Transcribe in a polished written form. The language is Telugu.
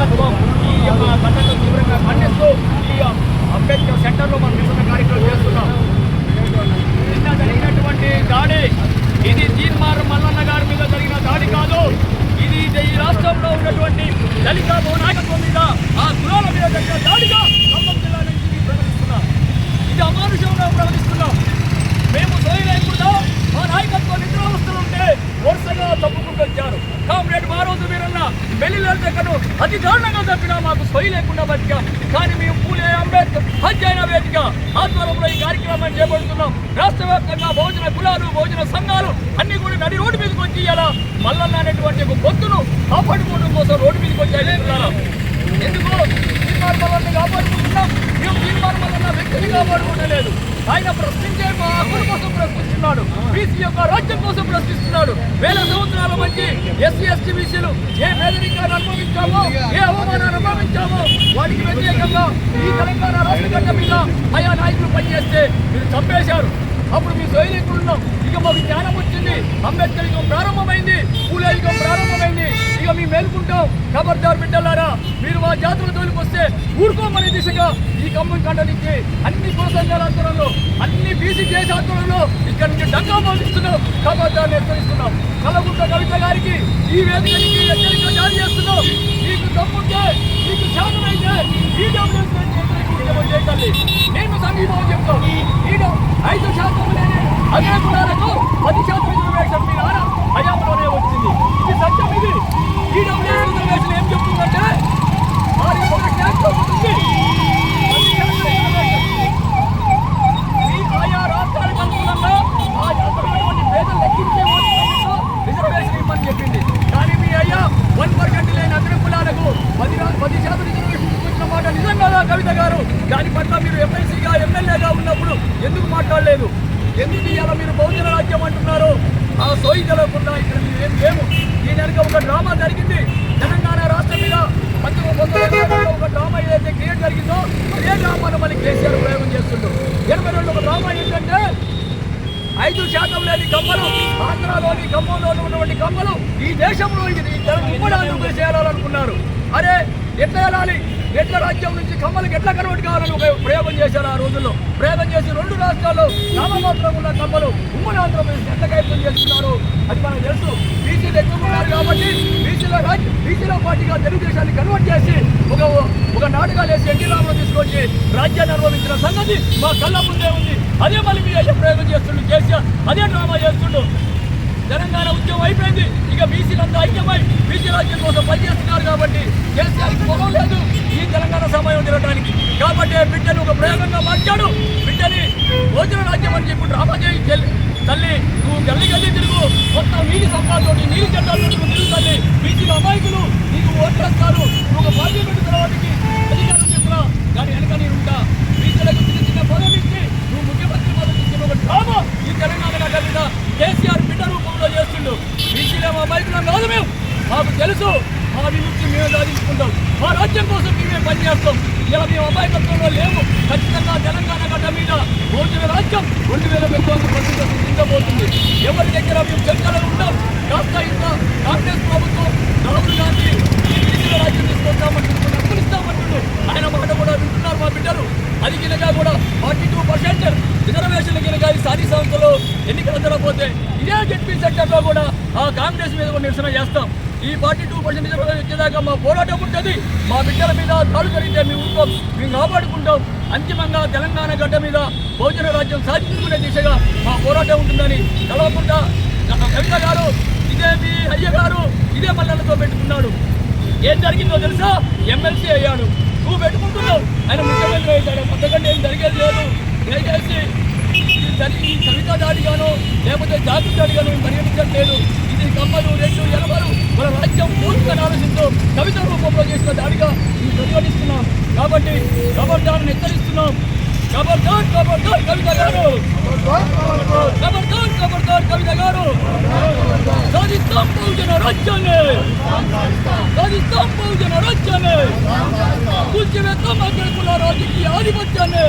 నాయకత్వం ఈ ఘటనను తీవ్రంగా ఖండిస్తూ ఈ అంబేద్కర్ సెంటర్లో మనం నిరసన కార్యక్రమం చేస్తున్నాం. నిన్న జరిగినటువంటి దాడి ఇది తీన్మార్ మల్లన్న గారి మీద జరిగిన దాడి కాదు. ఇది ఈ రాష్ట్రంలో ఉన్నటువంటి దళిత నాయకత్వం మీద ఆ కులాల మీద జరిగిన దాడిగా ఖమ్మం జిల్లా నుంచి ప్రకటిస్తున్నాం. ఇది అమానుషంగా ప్రకటిస్తున్నాం. మేము సోయలేకుండా మా నాయకత్వం నిద్రావస్థలుంటే వరుసగా తప్పుకుంటూ వచ్చారు. కామ్రేడ్ మారోజు వీరన్న పెళ్లిళ్ళ దగ్గరను అతి దారుణంగా తప్పినా మాకు సొయ్యి లేకుండా బతికాం. కానీ మేము పూలే అంబేద్కర్ అధ్యయన వేదిక ఆధ్వర్యంలో ఈ కార్యక్రమాన్ని చేపడుతున్నాం. రాష్ట్ర వ్యాప్తంగా భోజన కులాలు భోజన సంఘాలు అన్ని కూడా నడి రోడ్డు మీదకి వచ్చి ఇలా మల్లన్న అనేటువంటి ఒక గొంతును కాపాడుకోవడం కోసం రోడ్డు మీదకి వచ్చి ఎందుకు తీన్మార్ మల్లన్న కాపాడుకుంటున్నాం? మేము తీన్మార్ మల్లన్న వ్యక్తిని కాపాడుకోవలేదు. ఆయన ప్రశ్నించే మా హక్కుల కోసం ప్రశ్నిస్తున్నాడు. బీసీ యొక్క రాజ్యం కోసం ప్రశ్నిస్తున్నాడు. వేల సంవత్సరాల మంచి ఎస్సీ ఎస్టీ బీసీలు ఏ పేదరికాన్ని అనుభవించామో ఏ అవమానాన్ని అనుభవించామో వాటికి వ్యతిరేకంగా ఈ తెలంగాణ రాష్ట్ర గడ్డ మీద ఆయా నాయకులు పనిచేస్తే మీరు చంపేశారు. అప్పుడు మీ సైనికులు ఉన్నాం. ఇక మాకు జ్ఞానం వచ్చింది. అంబేద్కర్ యుగం ప్రారంభమైంది. పూలే యుగం ప్రారంభమైంది. ఇక మేము మేలుకుంటాం. ఖబర్దార్ బిడ్డలారా, మీరు మా జాతుల తోలికి వస్తే ఊరుకోమనే దిశగా ఈ ఖమ్మం కండ నుంచి అన్ని కుల సంఘాల ఆధ్వర్యంలో అన్ని బీసీ దేశ ఆధ్వర్యంలో ఇక్కడ నుంచి డంగా మోగిస్తున్నాం. ఖబర్దార్ హెచ్చరిస్తున్నాం. కలగుంట కవిత గారికి ఈ వేదిక నుంచి హెచ్చరిక జారీ చేస్తున్నాం. మీకు దమ్ముంటే మీకు శాతమైతే నేను సంఘీభావం చెప్తాను. 5% లేని అదే కులాలకు 10% రిజర్వేషన్ మీ నాన్న హయాంలోనే వచ్చింది. ఇది సత్యం. ఇది ఈడబ్ల్యూఎస్ రిజర్వేషన్ ఏం చెప్తుందంటే ఆయా రాష్ట్రాలకు అనుకూలంగా అటువంటి పేదలు లెక్కించే రిజర్వేషన్ ఇవ్వమని చెప్పింది. కానీ మీ అయ్యా 1% లేని అగ్ర కులాలకు 10% రిజర్వేషన్ ఇచ్చిన మాట నిజం కదా కవిత గారు? దాని పట్ల మీరు ఎమ్మెల్సీగా ఎమ్మెల్యేగా ఉన్నప్పుడు ఎందుకు మాట్లాడలేదు? ఎందుకు ఇలా మీరు బహుజన రాజ్యం అంటున్నారు? ఆ సోయి తెలవకుండా ఇక్కడ మేము లేము. దీని వెనుక ఒక డ్రామా జరిగింది. తెలంగాణ రాష్ట్రం మీద 1982 ఒక డ్రామా ఏదైతే క్రియేట్ జరిగిందో అదే డ్రామాను మళ్ళీ కేసీఆర్ ప్రయోగం చేస్తుండ్రు. 82 ఒక డ్రామా ఏంటంటే 5% లేని కమ్మలు ఆంధ్రాలోని ఖమ్మంలో ఉన్నటువంటి కమ్మలు ఈ దేశంలో ఉమ్మడి ఆంధ్రప్రదేశ్ చేయాలనుకున్నారు. అరే ఎట్లా వెళ్ళాలి? ఎట్ల రాజ్యం నుంచి కమ్మలకు ఎట్లా కన్వర్ట్ కావాలని ఒక ప్రయోగం చేశారు. ఆ రోజుల్లో ప్రయోగం చేసి 2 రాష్ట్రాల్లో నామమాత్రం ఉన్న కమ్మలు ఉమ్మడి ఆంధ్రప్రదేశ్ ఎట్లా కైవసం చేస్తున్నారు అది మనకు తెలుసు. బీసీలు ఎక్కువ ఉన్నారు కాబట్టి బీసీల పార్టీగా తెలుగుదేశాన్ని కన్వర్ట్ చేసి ఒక నాటకాలు వేసి ఎన్టీ రామారావు తీసుకొచ్చి రాజ్యాన్ని అనుభవించిన సంగతి మా కళ్ళ ముందే ఉంది. అదే మళ్ళీ మీరు అయ్యే ప్రయోగం చేస్తుండ్రు. కేసీఆర్ అదే డ్రామా చేస్తుండ్రు. తెలంగాణ ఉద్యమం అయిపోయింది. ఇక బీసీలంతా ఐక్యమై బీసీ రాజ్యం కోసం పనిచేస్తున్నారు కాబట్టి కేసీఆర్కి పొగం లేదు ఈ తెలంగాణ సమయం తిరగడానికి. కాబట్టి బిడ్డను ఒక ప్రయోగంగా మార్చాడు. బిడ్డని భోజన రాజ్యం అని చెప్పి డ్రామా చేయి తల్లి నువ్వు గల్లి గల్లి తిరుగు, మొత్తం నీటి సంపాదతోటి నీటి చట్టాలతో తిరుగు తల్లి. బీసీలు అమాయకులు నీకు ఓట్లేస్తారు. నువ్వు ఒక పార్లమెంట్ తర్వాతకి అధికారం చేస్తున్నావు. దాని వెనక నేను ఉంటా. బీసీలకు చిన్న చిన్న పదవి ఇచ్చి నువ్వు ముఖ్యమంత్రి పదవి ఇచ్చిన ఒక డ్రామా ఈ తెలంగాణ గడ్డ మీద కేసీఆర్ బిడ్డ రూపంలో చేస్తుండు. బీసీలే మా బైకులం కాదు. మేము మాకు తెలుసు మా విముక్తి మేము సాధించుకుంటాం. మా రాజ్యం కోసం మేమే పనిచేస్తాం. ఇలా మేము అమాయకత్వంలో లేము. ఖచ్చితంగా తెలంగాణ గడ్డ మీద భోజన రాజ్యం 2019 దించబోతుంది. ఎవరి దగ్గర మేము చర్చలో ఉంటాం. కాస్త ఇంత కాంగ్రెస్ ప్రభుత్వం రాహుల్ గాంధీ ఈ బీసీల రాజ్యం తీసుకొస్తామంటున్నారు, అప్పులిస్తామంటున్నారు. ఆయన మాట కూడా వింటున్నారు మా బిడ్డలు. అది కినగా కూడా 42% రిజర్వేషన్ కినగా ఈ స్థానిక సంస్థలో ఎన్నికలు జరగకపోతే ఇదే జెడ్పీ సెక్టర్లో కూడా ఆ కాంగ్రెస్ మీద నిరసన చేస్తాం. ఈ 42% రిజర్వేషన్ వచ్చేదాకా మా పోరాటం ఉంటుంది. మా బిడ్డల మీద దాడు జరిగితే మేము కాపాడుకుంటాం. అంతిమంగా తెలంగాణ గడ్డ మీద భోజన రాజ్యం సాధించుకునే దిశగా మా పోరాటం ఉంటుందని కలవకుండా కవిత గారు ఇదే మీ అయ్య గారు ఇదే మల్లన్నతో పెట్టుకున్నాడు. ఏం జరిగిందో తెలుసా? ఎమ్మెల్సీ అయ్యాడు. నువ్వు పెట్టుకుంటున్నావు, ఆయన ముఖ్యమంత్రి అయ్యాడు. అంతకంటే ఏం జరిగేది లేదు. దయచేసి ఈ కవిత దాడిగానో లేకపోతే జాతి దాడిగానో పరిగణించట్లేదు. ఇది కమ్మలు రెడ్లు ఎనమలు మన రాజ్యం పూర్తిగా ఆలోచిస్తూ కవిత రూపంలో చేసిన దాడిగా మేము పరిగణిస్తున్నాం. కాబట్టి ఖబర్దార్ని హెచ్చరిస్తున్నాం. ఖబర్దార్ ఖబర్దార్ కవిత గారు, ఖబర్దార్ ఖబర్దార్ కవిత గారు. సాధిస్తాం బహుజన రాజ్యాన్ని, సాధిస్తాం బహుజన రాజ్యాన్ని, కూల్చివేస్తాం అగ్రకుల రాజకీయ ఆధిపత్యాన్ని.